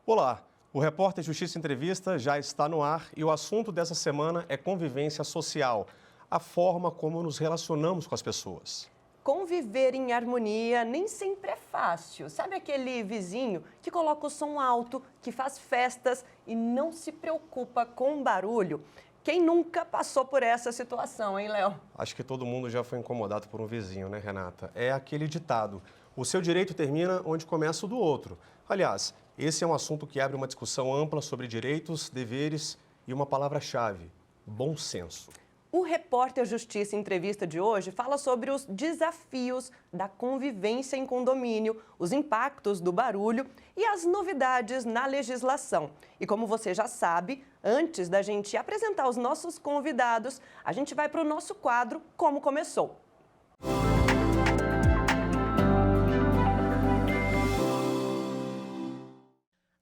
Olá, o Repórter Justiça Entrevista já está no ar e o assunto dessa semana é convivência social, a forma como nos relacionamos com as pessoas. Conviver em harmonia nem sempre é fácil. Sabe aquele vizinho que coloca o som alto, que faz festas e não se preocupa com barulho? Quem nunca passou por essa situação, hein, Léo? Acho que todo mundo já foi incomodado por um vizinho, né, Renata? É aquele ditado: o seu direito termina onde começa o do outro. Aliás, esse é um assunto que abre uma discussão ampla sobre direitos, deveres e uma palavra-chave: bom senso. O Repórter Justiça Entrevista de hoje fala sobre os desafios da convivência em condomínio, os impactos do barulho e as novidades na legislação. E como você já sabe, antes da gente apresentar os nossos convidados, a gente vai para o nosso quadro Como Começou.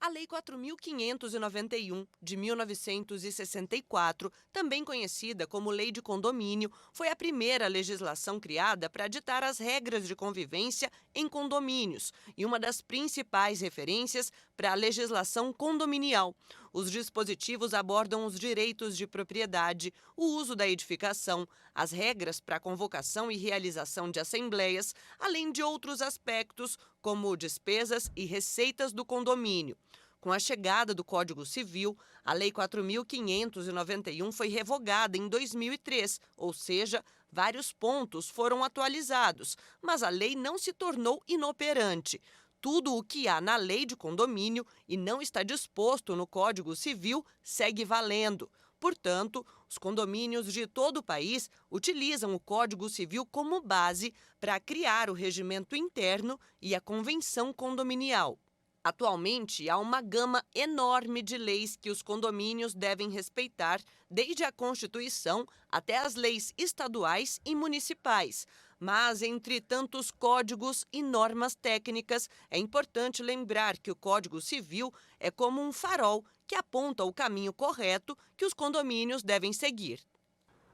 A Lei 4.591, de 1964, também conhecida como Lei de Condomínio, foi a primeira legislação criada para ditar as regras de convivência em condomínios e uma das principais referências para a legislação condominial. Os dispositivos abordam os direitos de propriedade, o uso da edificação, as regras para a convocação e realização de assembleias, além de outros aspectos, como despesas e receitas do condomínio. Com a chegada do Código Civil, a Lei 4.591 foi revogada em 2003, ou seja, vários pontos foram atualizados, mas a lei não se tornou inoperante. Tudo o que há na Lei de Condomínio e não está disposto no Código Civil segue valendo. Portanto, os condomínios de todo o país utilizam o Código Civil como base para criar o regimento interno e a convenção condominial. Atualmente, há uma gama enorme de leis que os condomínios devem respeitar, desde a Constituição até as leis estaduais e municipais. Mas, entre tantos códigos e normas técnicas, é importante lembrar que o Código Civil é como um farol que aponta o caminho correto que os condomínios devem seguir.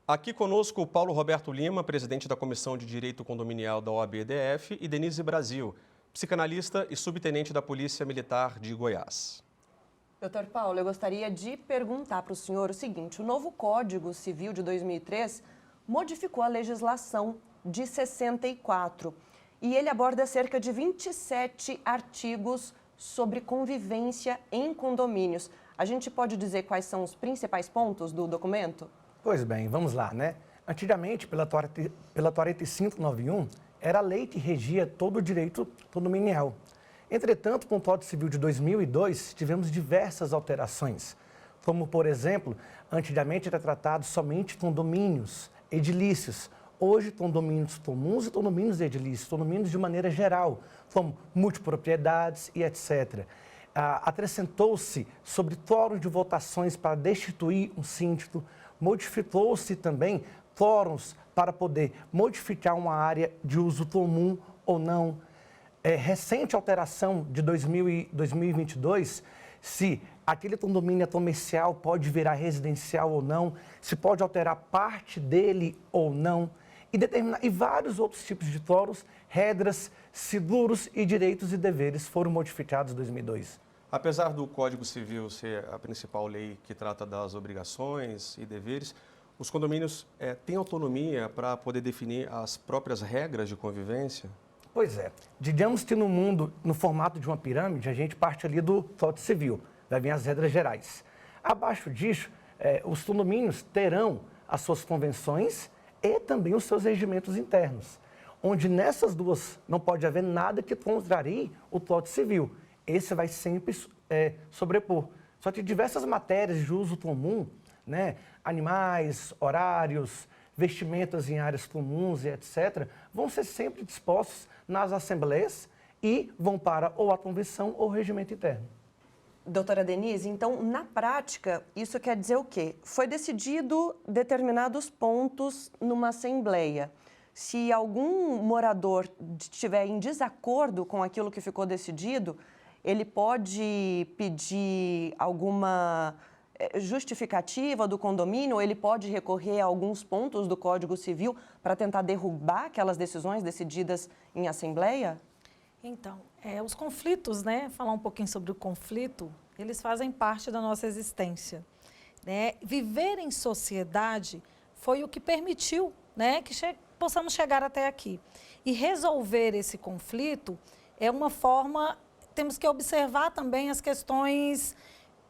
Aqui conosco o Paulo Roberto Lima, presidente da Comissão de Direito Condominial da OAB-DF, e Denise Brasil, psicanalista e subtenente da Polícia Militar de Goiás. Doutor Paulo, eu gostaria de perguntar para o senhor o seguinte: o novo Código Civil de 2003 modificou a legislação de 64 e ele aborda cerca de 27 artigos sobre convivência em condomínios. A gente pode dizer quais são os principais pontos do documento? Pois bem, vamos lá, né? Antigamente, pela 4591, era a lei que regia todo o direito condominial. Entretanto, com o Código Civil de 2002, tivemos diversas alterações, como, por exemplo, antigamente era tratado somente condomínios edilícios. Hoje, condomínios comuns e condomínios edilícios, condomínios de maneira geral, como multipropriedades e etc. Acrescentou-se sobre fórum de votações para destituir um síndico, modificou-se também fóruns para poder modificar uma área de uso comum ou não. Recente alteração de 2022, se aquele condomínio é comercial pode virar residencial ou não, se pode alterar parte dele ou não, e vários outros tipos de fóruns, regras, seguros e direitos e deveres foram modificados em 2002. Apesar do Código Civil ser a principal lei que trata das obrigações e deveres, os condomínios têm autonomia para poder definir as próprias regras de convivência? Pois é. Digamos que no mundo, no formato de uma pirâmide, a gente parte ali do Código Civil, vai vir as regras gerais. Abaixo disso, os condomínios terão as suas convenções e também os seus regimentos internos, onde nessas duas não pode haver nada que contrarie o Código Civil. Esse vai sempre sobrepor. Só que diversas matérias de uso comum, né, animais, horários, vestimentas em áreas comuns e etc., vão ser sempre dispostos nas assembleias e vão para ou a convenção ou o regimento interno. Doutora Denise, então, na prática, isso quer dizer o quê? Foi decidido determinados pontos numa assembleia. Se algum morador estiver em desacordo com aquilo que ficou decidido, ele pode pedir alguma justificativa do condomínio, ou ele pode recorrer a alguns pontos do Código Civil para tentar derrubar aquelas decisões decididas em assembleia? Então, os conflitos, né? Falar um pouquinho sobre o conflito, eles fazem parte da nossa existência, né? Viver em sociedade foi o que permitiu, né, que possamos chegar até aqui. E resolver esse conflito é uma forma, temos que observar também as questões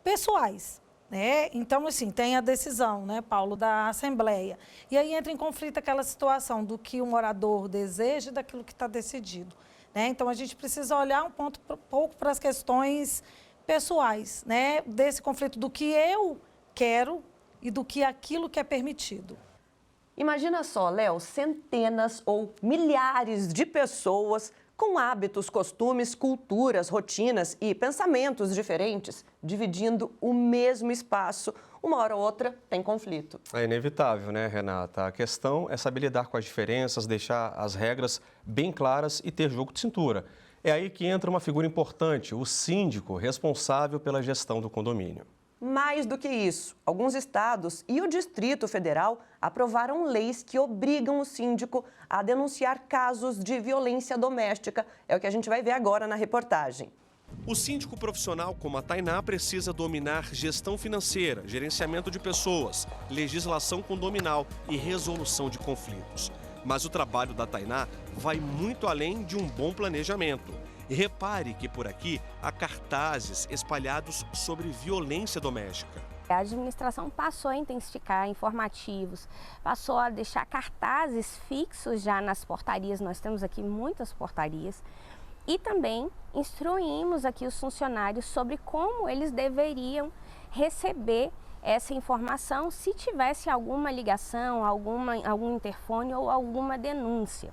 pessoais, né? Então, assim, tem a decisão, né, Paulo, da Assembleia. E aí entra em conflito aquela situação do que o morador deseja e daquilo que está decidido, né? Então, a gente precisa olhar um pouco para as questões pessoais, né, desse conflito do que eu quero e do que aquilo que é permitido. Imagina só, Léo, centenas ou milhares de pessoas com hábitos, costumes, culturas, rotinas e pensamentos diferentes, dividindo o mesmo espaço. Uma hora ou outra tem conflito. É inevitável, né, Renata? A questão é saber lidar com as diferenças, deixar as regras bem claras e ter jogo de cintura. É aí que entra uma figura importante, o síndico, responsável pela gestão do condomínio. Mais do que isso, alguns estados e o Distrito Federal aprovaram leis que obrigam o síndico a denunciar casos de violência doméstica. É o que a gente vai ver agora na reportagem. O síndico profissional como a Tainá precisa dominar gestão financeira, gerenciamento de pessoas, legislação condominal e resolução de conflitos. Mas o trabalho da Tainá vai muito além de um bom planejamento. E repare que por aqui há cartazes espalhados sobre violência doméstica. A administração passou a intensificar informativos, passou a deixar cartazes fixos já nas portarias, nós temos aqui muitas portarias, e também instruímos aqui os funcionários sobre como eles deveriam receber essa informação se tivesse alguma ligação, algum interfone ou alguma denúncia.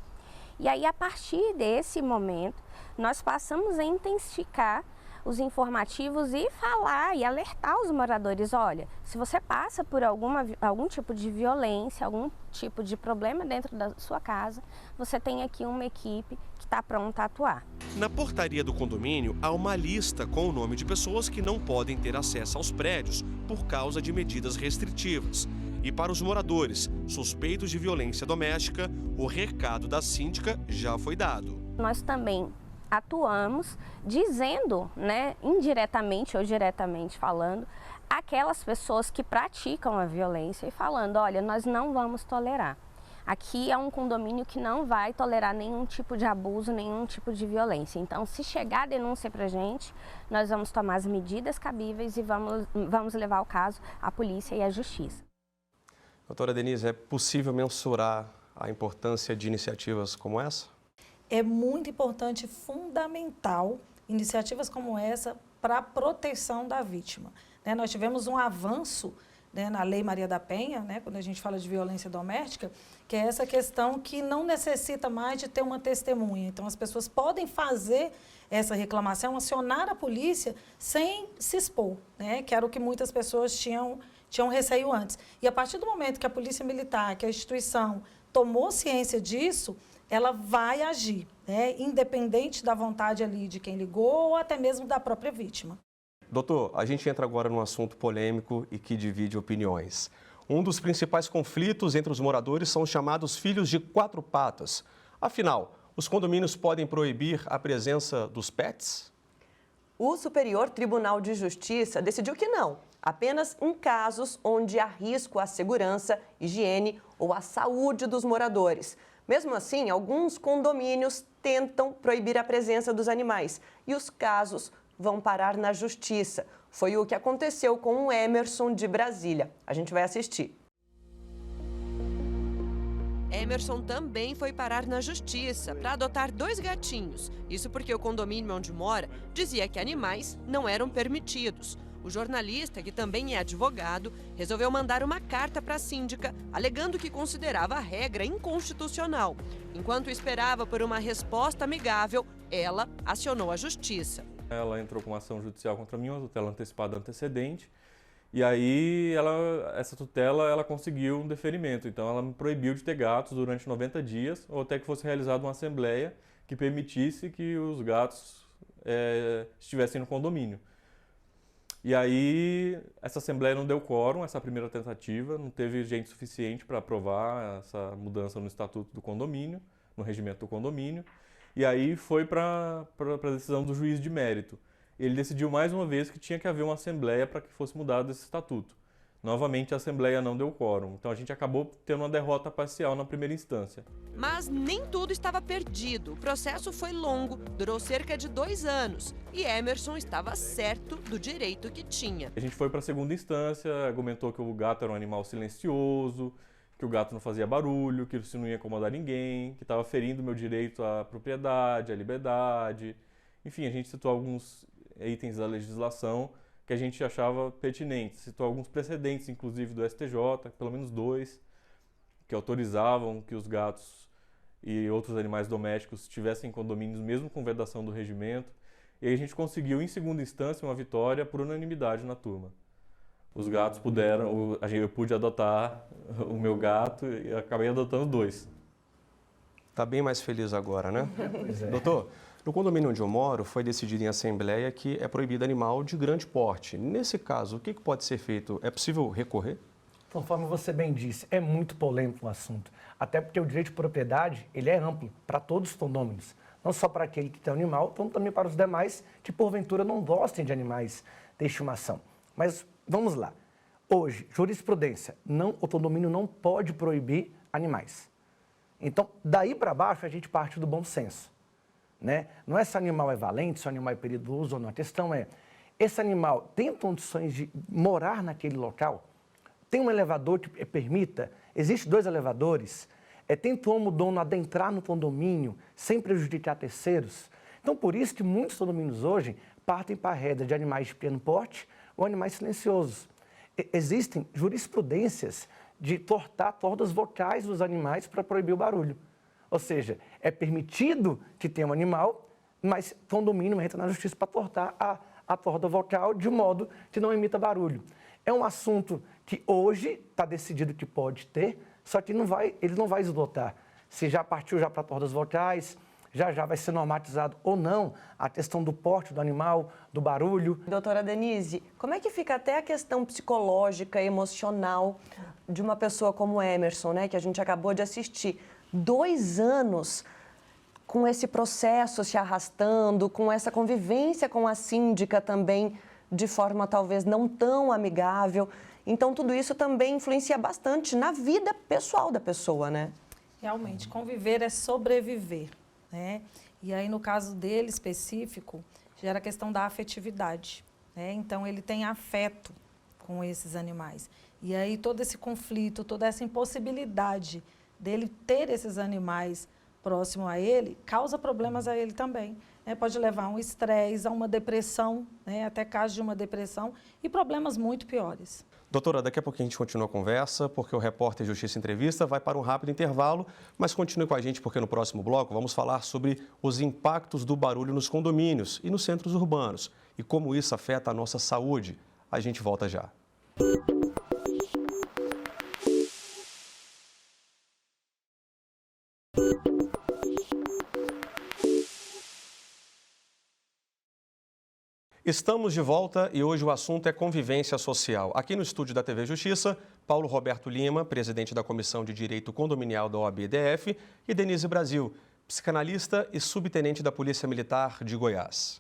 E aí, a partir desse momento, nós passamos a intensificar os informativos e falar e alertar os moradores, olha, se você passa por algum tipo de violência, algum tipo de problema dentro da sua casa, você tem aqui uma equipe que está pronta a atuar. Na portaria do condomínio há uma lista com o nome de pessoas que não podem ter acesso aos prédios por causa de medidas restritivas. E para os moradores suspeitos de violência doméstica, o recado da síndica já foi dado. Nós também atuamos dizendo, né, indiretamente ou diretamente falando, aquelas pessoas que praticam a violência e falando, olha, nós não vamos tolerar. Aqui é um condomínio que não vai tolerar nenhum tipo de abuso, nenhum tipo de violência. Então, se chegar a denúncia para a gente, nós vamos tomar as medidas cabíveis e vamos levar o caso à polícia e à justiça. Doutora Denise, é possível mensurar a importância de iniciativas como essa? É muito importante, fundamental, iniciativas como essa para a proteção da vítima. Né? Nós tivemos um avanço, né, na Lei Maria da Penha, né, quando a gente fala de violência doméstica, que é essa questão que não necessita mais de ter uma testemunha. Então, as pessoas podem fazer essa reclamação, acionar a polícia sem se expor, né, que era o que muitas pessoas tinham receio antes. E a partir do momento que a Polícia Militar, que a instituição tomou ciência disso, ela vai agir, né, independente da vontade ali de quem ligou ou até mesmo da própria vítima. Doutor, a gente entra agora num assunto polêmico e que divide opiniões. Um dos principais conflitos entre os moradores são os chamados filhos de quatro patas. Afinal, os condomínios podem proibir a presença dos pets? O Superior Tribunal de Justiça decidiu que não, apenas em casos onde há risco à segurança, higiene ou à saúde dos moradores. Mesmo assim, alguns condomínios tentam proibir a presença dos animais e os casos vão parar na justiça. Foi o que aconteceu com o Emerson de Brasília. A gente vai assistir. Emerson também foi parar na justiça para adotar 2 gatinhos. Isso porque o condomínio onde mora dizia que animais não eram permitidos. O jornalista, que também é advogado, resolveu mandar uma carta para a síndica, alegando que considerava a regra inconstitucional. Enquanto esperava por uma resposta amigável, ela acionou a justiça. Ela entrou com uma ação judicial contra mim, uma tutela antecipada antecedente, e aí essa tutela ela conseguiu um deferimento. Então ela me proibiu de ter gatos durante 90 dias, ou até que fosse realizada uma assembleia que permitisse que os gatos estivessem no condomínio. E aí, essa assembleia não deu quórum, essa primeira tentativa, não teve gente suficiente para aprovar essa mudança no estatuto do condomínio, no regimento do condomínio. E aí foi para a decisão do juiz de mérito. Ele decidiu mais uma vez que tinha que haver uma assembleia para que fosse mudado esse estatuto. Novamente, a assembleia não deu quórum. Então, a gente acabou tendo uma derrota parcial na primeira instância. Mas nem tudo estava perdido. O processo foi longo, durou cerca de 2 anos. E Emerson estava certo do direito que tinha. A gente foi para a segunda instância, argumentou que o gato era um animal silencioso, que o gato não fazia barulho, que isso não ia incomodar ninguém, que estava ferindo o meu direito à propriedade, à liberdade. Enfim, a gente citou alguns itens da legislação que a gente achava pertinentes. Citou alguns precedentes, inclusive do STJ, pelo menos 2, que autorizavam que os gatos e outros animais domésticos tivessem condomínios, mesmo com vedação do regimento. E aí a gente conseguiu, em segunda instância, uma vitória por unanimidade na turma. Os gatos puderam, eu pude adotar o meu gato e acabei adotando 2. Está bem mais feliz agora, né? Pois é. Doutor, no condomínio onde eu moro, foi decidido em assembleia que é proibido animal de grande porte. Nesse caso, o que pode ser feito? É possível recorrer? Conforme você bem disse, é muito polêmico o assunto. Até porque o direito de propriedade, ele é amplo para todos os condôminos. Não só para aquele que tem animal, como também para os demais que, porventura, não gostem de animais de estimação. Mas vamos lá. Hoje, jurisprudência, o condomínio não pode proibir animais. Então, daí para baixo, a gente parte do bom senso. Né? Não é se o animal é valente, se o animal é perigoso ou não. A questão é, esse animal tem condições de morar naquele local? Tem um elevador que permita? Existem 2 elevadores? Tem como o dono adentrar no condomínio sem prejudicar terceiros? Então, por isso que muitos condomínios hoje partem para a regra de animais de pequeno porte ou animais silenciosos. Existem jurisprudências de cortar cordas vocais dos animais para proibir o barulho. Ou seja, é permitido que tenha um animal, mas o condomínio entra na justiça para cortar a corda vocal de modo que não emita barulho. É um assunto que hoje está decidido que pode ter, só que ele não vai esgotar. Se já partiu para cordas vocais, já vai ser normatizado ou não a questão do porte do animal, do barulho. Doutora Denise, como é que fica até a questão psicológica, emocional de uma pessoa como Emerson, né, que a gente acabou de assistir? 2 anos com esse processo se arrastando, com essa convivência com a síndica também de forma talvez não tão amigável. Então, tudo isso também influencia bastante na vida pessoal da pessoa, né? Realmente, conviver é sobreviver, né? E aí, no caso dele específico, gera a questão da afetividade, né? Então, ele tem afeto com esses animais. E aí, todo esse conflito, toda essa impossibilidade dele ter esses animais próximo a ele, causa problemas a ele também. Né? Pode levar a um estresse, a uma depressão, né? Até caso de uma depressão e problemas muito piores. Doutora, daqui a pouquinho a gente continua a conversa, porque o repórter Justiça Entrevista vai para um rápido intervalo, mas continue com a gente porque no próximo bloco vamos falar sobre os impactos do barulho nos condomínios e nos centros urbanos e como isso afeta a nossa saúde. A gente volta já. Estamos de volta e hoje o assunto é convivência social. Aqui no estúdio da TV Justiça, Paulo Roberto Lima, presidente da Comissão de Direito Condominial da OAB-DF, e Denise Brasil, psicanalista e subtenente da Polícia Militar de Goiás.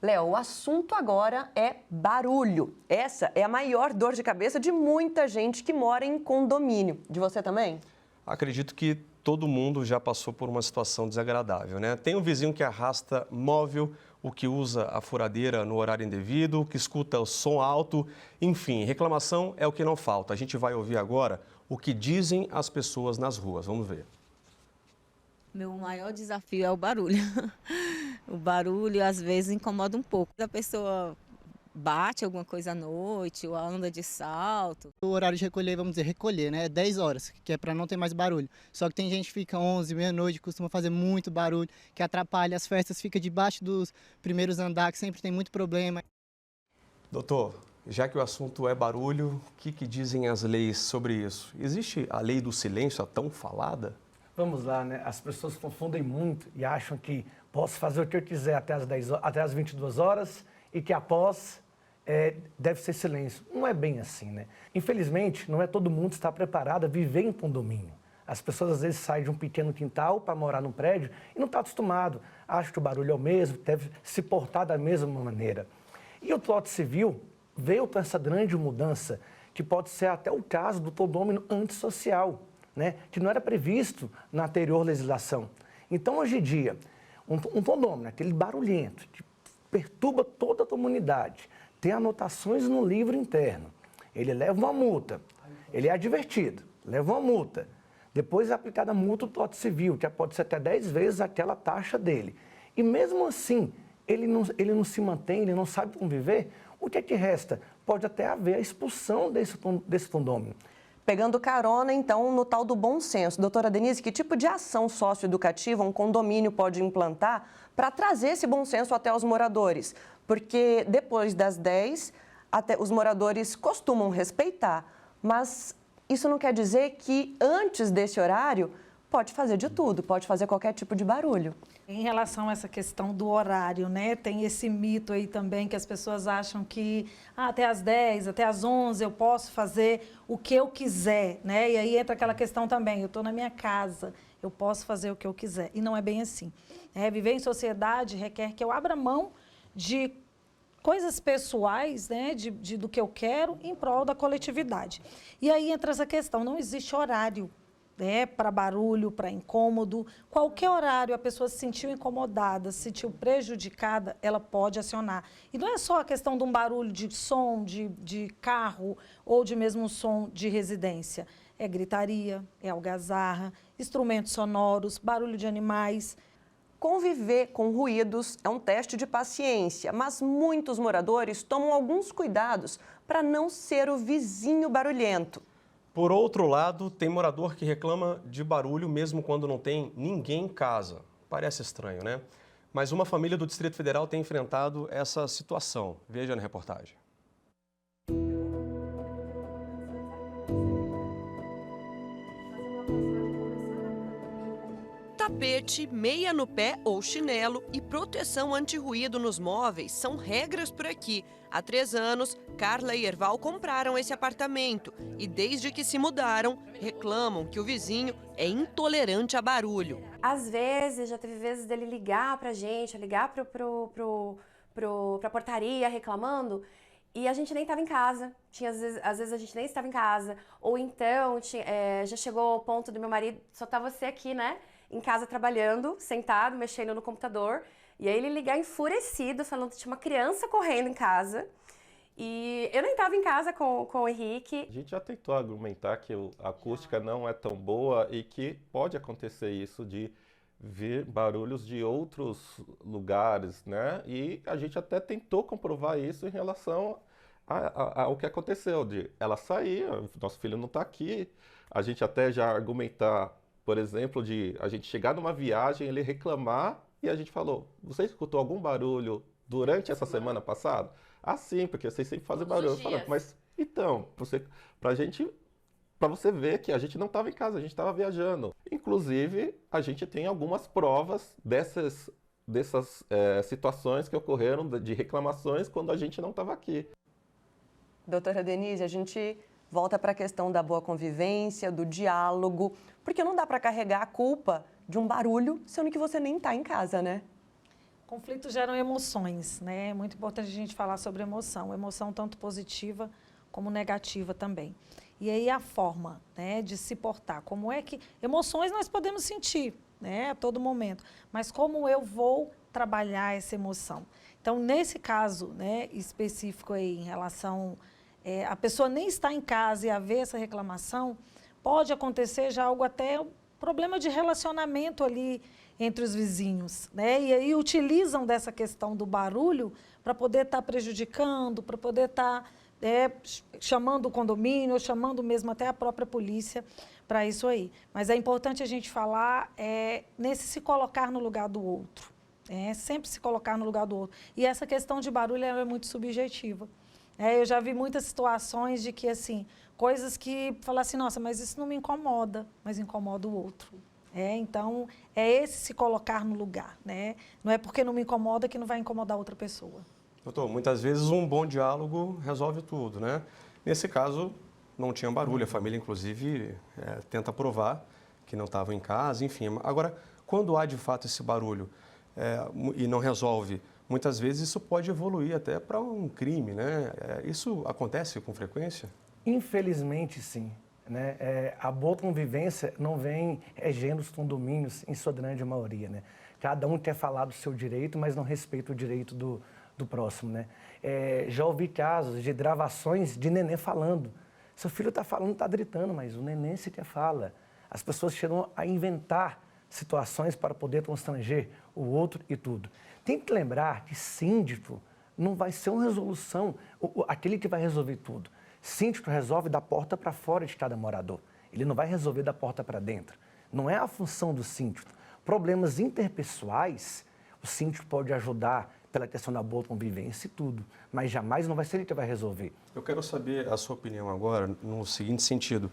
Léo, o assunto agora é barulho. Essa é a maior dor de cabeça de muita gente que mora em condomínio. De você também? Acredito que todo mundo já passou por uma situação desagradável, né? Tem um vizinho que arrasta móvel, o que usa a furadeira no horário indevido, o que escuta o som alto, enfim, reclamação é o que não falta. A gente vai ouvir agora o que dizem as pessoas nas ruas. Vamos ver. Meu maior desafio é o barulho. O barulho, às vezes, incomoda um pouco. A pessoa bate alguma coisa à noite ou anda de salto. O horário de recolher, vamos dizer, recolher, né? É 10 horas, que é para não ter mais barulho. Só que tem gente que fica 11, meia-noite, costuma fazer muito barulho, que atrapalha as festas, fica debaixo dos primeiros andares, que sempre tem muito problema. Doutor, já que o assunto é barulho, o que dizem as leis sobre isso? Existe a lei do silêncio, a tão falada? Vamos lá, né? As pessoas confundem muito e acham que posso fazer o que eu quiser até as 22 horas e que após deve ser silêncio. Não é bem assim, né? Infelizmente, não é todo mundo que está preparado a viver em condomínio. As pessoas às vezes saem de um pequeno quintal para morar num prédio e não está acostumado. Acha que o barulho é o mesmo, deve se portar da mesma maneira. E o Código Civil veio com essa grande mudança, que pode ser até o caso do condômino antissocial, né? Que não era previsto na anterior legislação. Então, hoje em dia, um condômino, aquele barulhento, que perturba toda a comunidade, tem anotações no livro interno, ele leva uma multa, ele é advertido, leva uma multa, depois é aplicada a multa do Código Civil, que pode ser até 10 vezes aquela taxa dele. E mesmo assim, ele não se mantém, ele não sabe conviver, o que é que resta? Pode até haver a expulsão desse condômino. Pegando carona, então, no tal do bom senso. Doutora Denise, que tipo de ação socioeducativa um condomínio pode implantar para trazer esse bom senso até os moradores? Porque depois das 10, até os moradores costumam respeitar, mas isso não quer dizer que antes desse horário pode fazer de tudo, pode fazer qualquer tipo de barulho. Em relação a essa questão do horário, né? Tem esse mito aí também que as pessoas acham que até às 10, até às 11 eu posso fazer o que eu quiser, né? E aí entra aquela questão também, eu estou na minha casa, eu posso fazer o que eu quiser. E não é bem assim. Viver em sociedade requer que eu abra mão de coisas pessoais, né, do que eu quero em prol da coletividade. E aí entra essa questão, não existe horário, né, para barulho, para incômodo. Qualquer horário a pessoa se sentiu incomodada, se sentiu prejudicada, ela pode acionar. E não é só a questão de um barulho de som, de carro ou de mesmo som de residência. É gritaria, é algazarra, instrumentos sonoros, barulho de animais. Conviver com ruídos é um teste de paciência, mas muitos moradores tomam alguns cuidados para não ser o vizinho barulhento. Por outro lado, tem morador que reclama de barulho mesmo quando não tem ninguém em casa. Parece estranho, né? Mas uma família do Distrito Federal tem enfrentado essa situação. Veja na reportagem. Tapete, meia no pé ou chinelo e proteção anti-ruído nos móveis são regras por aqui. Há 3 anos, Carla e Erval compraram esse apartamento e, desde que se mudaram, reclamam que o vizinho é intolerante a barulho. Às vezes, já teve vezes dele ligar pra gente, ligar pra portaria reclamando, e a gente nem estava em casa. Às vezes a gente nem estava em casa. Ou então, já chegou ao ponto do meu marido, só tá você aqui, né? Em casa trabalhando, sentado, mexendo no computador. E aí ele ligar enfurecido, falando que tinha uma criança correndo em casa. E eu nem estava em casa com o Henrique. A gente já tentou argumentar que a acústica não é tão boa e que pode acontecer isso de vir barulhos de outros lugares, né? E a gente até tentou comprovar isso em relação ao que aconteceu, de ela sair, nosso filho não está aqui. A gente até já argumentar, por exemplo, de a gente chegar numa viagem, ele reclamar e a gente falou, você escutou algum barulho durante essa semana passada? Ah, sim, porque vocês sempre fazem barulho. Eu falo, mas então, para você ver que a gente não estava em casa, a gente estava viajando. Inclusive, a gente tem algumas provas dessas situações que ocorreram de reclamações quando a gente não estava aqui. Doutora Denise, a gente volta para a questão da boa convivência, do diálogo, porque não dá para carregar a culpa de um barulho, sendo que você nem está em casa, né? Conflitos geram emoções, né? É muito importante a gente falar sobre emoção tanto positiva como negativa também. E aí a forma, né, de se portar, como é que... Emoções nós podemos sentir, né, a todo momento, mas como eu vou trabalhar essa emoção? Então, nesse caso, né, específico aí em relação... a pessoa nem está em casa e haver essa reclamação, pode acontecer já algo até problema de relacionamento ali entre os vizinhos, né? E aí utilizam dessa questão do barulho para poder estar prejudicando, para poder estar chamando o condomínio, ou chamando mesmo até a própria polícia para isso aí. Mas é importante a gente falar nesse se colocar no lugar do outro, sempre se colocar no lugar do outro. E essa questão de barulho é muito subjetiva. Eu já vi muitas situações de que, assim, coisas que falar assim, nossa, mas isso não me incomoda, mas incomoda o outro. Então, é esse se colocar no lugar, né? Não é porque não me incomoda que não vai incomodar outra pessoa. Doutor, muitas vezes um bom diálogo resolve tudo, né? Nesse caso, não tinha barulho, a família, inclusive, tenta provar que não estavam em casa, enfim. Agora, quando há de fato esse barulho e não resolve, muitas vezes isso pode evoluir até para um crime, né? Isso acontece com frequência? Infelizmente, sim. Né? A boa convivência não vem regendo os condomínios em sua grande maioria, né? Cada um quer falar do seu direito, mas não respeita o direito do próximo, né? Já ouvi casos de gravações de neném falando. Seu filho está falando, está gritando, mas o neném sequer fala. As pessoas chegam a inventar situações para poder constranger o outro e tudo. Tem que lembrar que síndico não vai ser uma resolução, aquele que vai resolver tudo. Síndico resolve da porta para fora de cada morador. Ele não vai resolver da porta para dentro. Não é a função do síndico. Problemas interpessoais, o síndico pode ajudar pela questão da boa convivência e tudo, mas jamais não vai ser ele que vai resolver. Eu quero saber a sua opinião agora no seguinte sentido.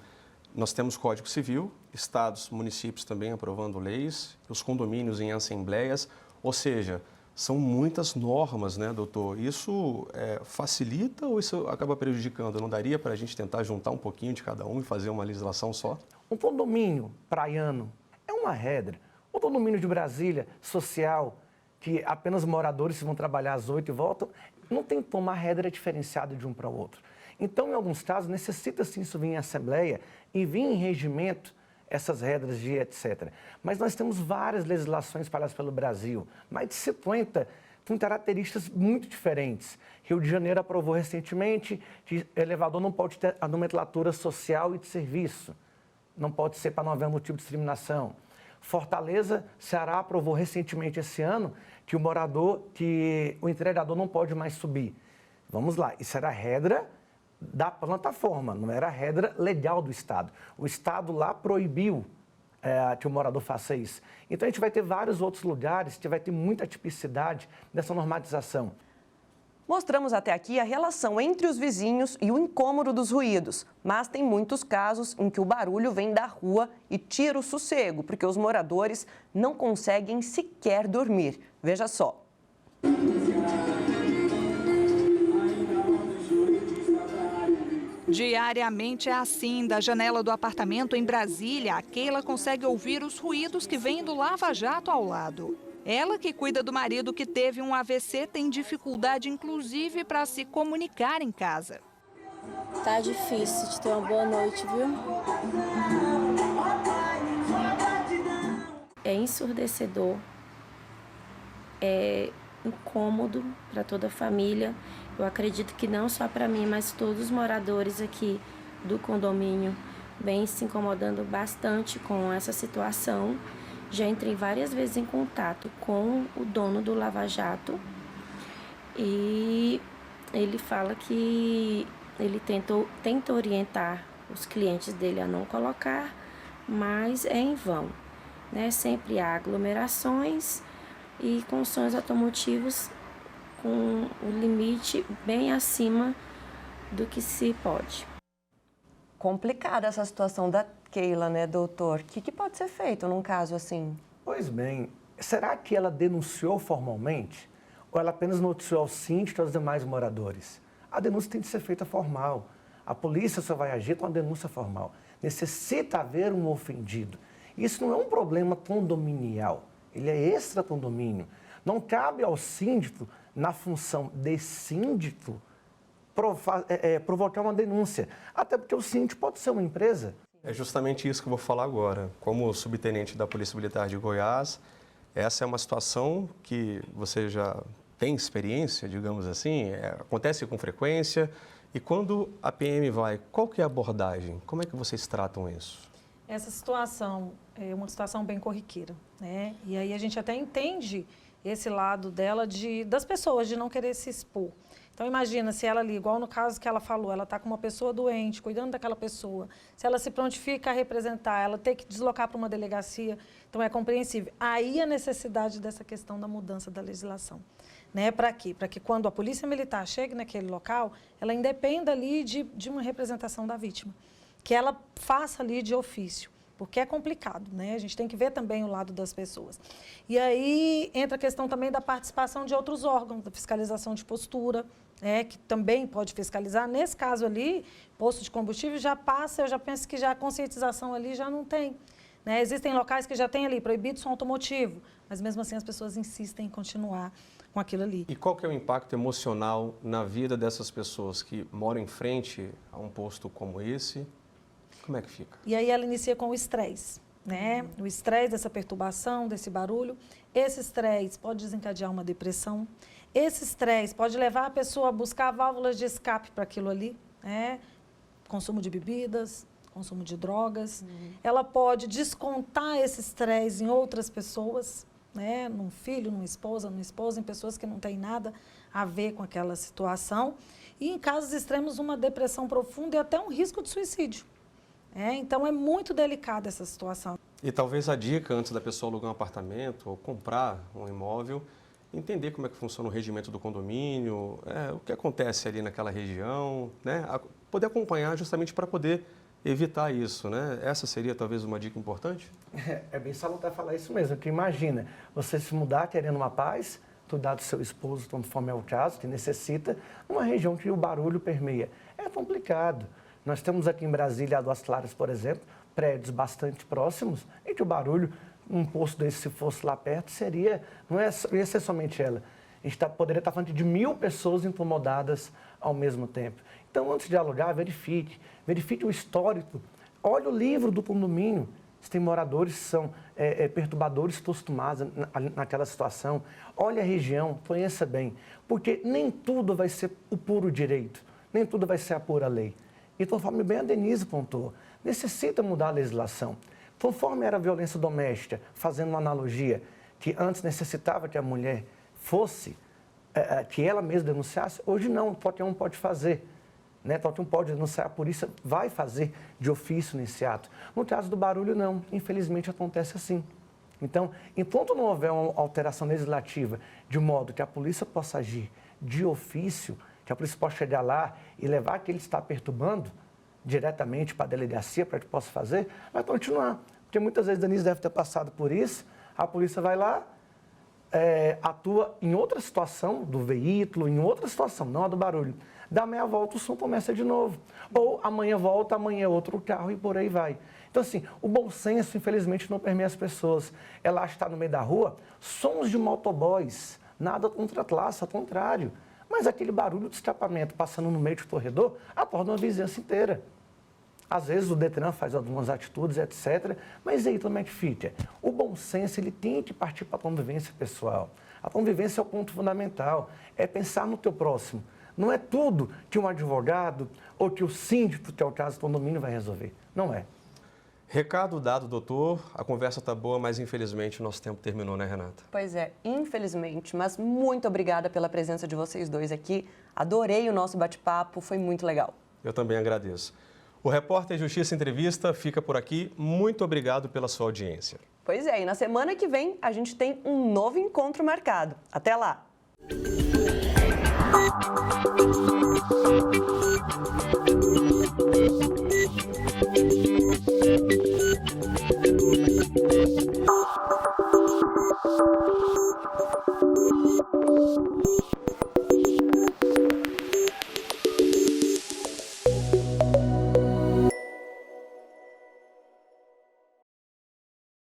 Nós temos Código Civil, estados, municípios também aprovando leis, os condomínios em assembleias, ou seja, são muitas normas, né, doutor? Isso facilita ou isso acaba prejudicando? Não daria para a gente tentar juntar um pouquinho de cada um e fazer uma legislação só? Um condomínio praiano é uma regra. O condomínio de Brasília, social, que apenas moradores vão trabalhar às 8 e voltam, não tem como uma regra diferenciada de um para o outro. Então, em alguns casos, necessita sim isso vir em assembleia e vir em regimento essas regras de etc. Mas nós temos várias legislações espalhadas pelo Brasil, mais de 50, com características muito diferentes. Rio de Janeiro aprovou recentemente que elevador não pode ter a nomenclatura social e de serviço. Não pode ser para não haver motivo de discriminação. Fortaleza, Ceará aprovou recentemente esse ano que o entregador não pode mais subir. Vamos lá, isso era a regra da plataforma, não era a regra legal do Estado. O Estado lá proibiu que o morador faça isso. Então a gente vai ter vários outros lugares que vai ter muita tipicidade dessa normatização. Mostramos até aqui a relação entre os vizinhos e o incômodo dos ruídos, mas tem muitos casos em que o barulho vem da rua e tira o sossego, porque os moradores não conseguem sequer dormir. Veja só. Diariamente é assim, da janela do apartamento em Brasília, a Keila consegue ouvir os ruídos que vêm do lava-jato ao lado. Ela, que cuida do marido que teve um AVC, tem dificuldade, inclusive, para se comunicar em casa. Tá difícil de ter uma boa noite, viu? É ensurdecedor, é incômodo para toda a família. Eu acredito que não só para mim, mas todos os moradores aqui do condomínio vêm se incomodando bastante com essa situação. Já entrei várias vezes em contato com o dono do Lava Jato e ele fala que ele tenta orientar os clientes dele a não colocar, mas é em vão, né? Sempre há aglomerações e com sons automotivos com o limite bem acima do que se pode. Complicada essa situação da Keila, né, doutor? O que pode ser feito num caso assim? Pois bem, será que ela denunciou formalmente ou ela apenas noticiou ao síndico e aos demais moradores? A denúncia tem que ser feita formal. A polícia só vai agir com a denúncia formal. Necessita haver um ofendido. Isso não é um problema condominial, ele é extra-condomínio. Não cabe ao síndico, na função de síndico, provocar uma denúncia. Até porque o síndico pode ser uma empresa. É justamente isso que eu vou falar agora. Como subtenente da Polícia Militar de Goiás, essa é uma situação que você já tem experiência, digamos assim, acontece com frequência. E quando a PM vai, qual que é a abordagem? Como é que vocês tratam isso? Essa situação é uma situação bem corriqueira, né? E aí a gente até entende esse lado dela das pessoas de não querer se expor. Então imagina se ela ali, igual no caso que ela falou, ela está com uma pessoa doente, cuidando daquela pessoa, se ela se prontifica a representar, ela ter que deslocar para uma delegacia, então é compreensível. Aí a necessidade dessa questão da mudança da legislação. Né? Para quê? Para que quando a polícia militar chegue naquele local, ela independa ali de uma representação da vítima, que ela faça ali de ofício. porque é complicado, né? A gente tem que ver também o lado das pessoas. E aí entra a questão também da participação de outros órgãos, da fiscalização de postura, que também pode fiscalizar. Nesse caso ali, posto de combustível já passa, eu já penso que já a conscientização ali já não tem. Né? Existem locais que já tem ali proibido som automotivo, mas mesmo assim as pessoas insistem em continuar com aquilo ali. E qual que é o impacto emocional na vida dessas pessoas que moram em frente a um posto como esse? Como é que fica? E aí ela inicia com o estresse, né? O estresse dessa perturbação, desse barulho. Esse estresse pode desencadear uma depressão. Esse estresse pode levar a pessoa a buscar válvulas de escape para aquilo ali, né? Consumo de bebidas, consumo de drogas. Ela pode descontar esse estresse em outras pessoas, né? Num filho, numa esposa, em pessoas que não têm nada a ver com aquela situação. E em casos extremos, uma depressão profunda e até um risco de suicídio. Então, é muito delicada essa situação. E talvez a dica, antes da pessoa alugar um apartamento ou comprar um imóvel, entender como é que funciona o regimento do condomínio, o que acontece ali naquela região, né? Poder acompanhar justamente para poder evitar isso, né? Essa seria talvez uma dica importante? É bem salutar falar isso mesmo, que imagina, você se mudar querendo uma paz, cuidar do seu esposo, conforme é o caso, que necessita, numa região que o barulho permeia. É complicado. Nós temos aqui em Brasília, Águas Claras, por exemplo, prédios bastante próximos, em que o barulho, um posto desse, se fosse lá perto, não ia ser somente ela. A gente poderia estar falando de 1.000 pessoas incomodadas ao mesmo tempo. Então, antes de alugar, verifique o histórico. Olha o livro do condomínio, se tem moradores que são perturbadores costumados naquela situação. Olha a região, conheça bem, porque nem tudo vai ser o puro direito, nem tudo vai ser a pura lei. E conforme bem a Denise pontuou, necessita mudar a legislação. Conforme era a violência doméstica, fazendo uma analogia, que antes necessitava que a mulher fosse, que ela mesma denunciasse, hoje não, qualquer um pode fazer. Né? Qualquer um pode denunciar, a polícia vai fazer de ofício nesse ato. No caso do barulho, não. Infelizmente, acontece assim. Então, enquanto não houver uma alteração legislativa de modo que a polícia possa agir de ofício, que a polícia possa chegar lá e levar quem ele está perturbando diretamente para a delegacia, para que possa fazer, vai continuar. Porque muitas vezes a Denise deve ter passado por isso, a polícia vai lá, atua em outra situação do veículo, em outra situação, não a do barulho. Dá meia volta, o som começa de novo. Ou amanhã volta, amanhã é outro carro e por aí vai. Então, assim, o bom senso, infelizmente, não permeia as pessoas. Ela está no meio da rua, sons de motoboys, nada contra a classe, ao contrário. Mas aquele barulho de escapamento passando no meio do corredor acorda uma vizinhança inteira. Às vezes o Detran faz algumas atitudes, etc. Mas aí como é que fica? O bom senso ele tem que partir para a convivência pessoal. A convivência é o ponto fundamental, é pensar no teu próximo. Não é tudo que um advogado ou que o síndico, que é o caso do condomínio, vai resolver. Não é. Recado dado, doutor. A conversa está boa, mas infelizmente o nosso tempo terminou, né, Renata? Pois é, infelizmente, mas muito obrigada pela presença de vocês dois aqui. Adorei o nosso bate-papo, foi muito legal. Eu também agradeço. O Repórter Justiça Entrevista fica por aqui. Muito obrigado pela sua audiência. Pois é, e na semana que vem a gente tem um novo encontro marcado. Até lá!